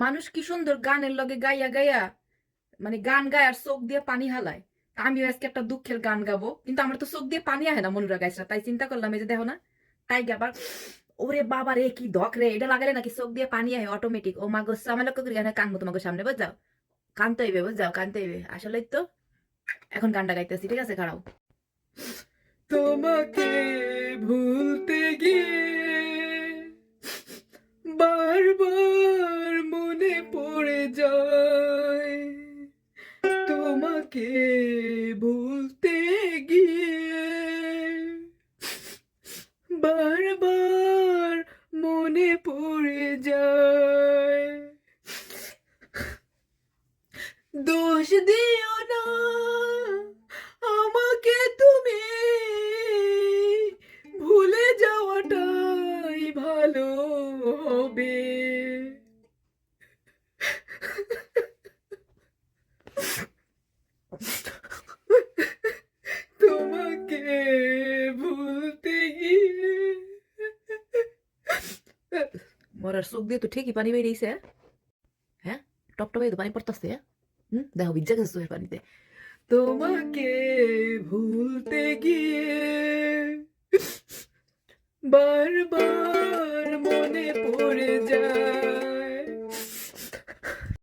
মানুষ কি সুন্দর গানের লগে গাইয়া গাইয়া মানে গান গায় আর চোখ দিয়ে পানি হালায়। আমিও আজকে একটা দুঃখের গান গাবো, কিন্তু আমার তো চোখ দিয়ে পানি আহে না মনুরা গাইছে, তাই চিন্তা করলাম এই যে দেখো না, তাই আবার ওরে বাবা রে কি ধক রে, এটা লাগালে নাকি চোখ দিয়ে পানি আহে অটোমেটিক। ও মা গোসা আমার লক্ষ্য করি কানবো তোমাকে সামনে, বুঝাও কানতে হইবে, বুঝাও কানতে হইবে। আসলেই তো এখন গানটা গাইতেছি, ঠিক আছে খারাও। তোমাকে ভুলতে গিয়ে বারবার মনে পড়ে যায়, তোমাকে ভুলতে গিয়ে বারবার মনে পড়ে যায়। দোষ দিও না আমাকে তুমি, ভুলে যাওয়াটাই ভালো হবে। তোমাকে ভুলতে গিয়ে মরার চোখ দিয়ে তো ঠিকই পানি বেরিয়েছে। হ্যাঁ, টপটপাই তো পানি পড়তেছে। দেখো ভিজা গেছে চোখের পানিতে। তোমাকে ভুলতে গিয়ে বারবার মনে পড়ে যায়।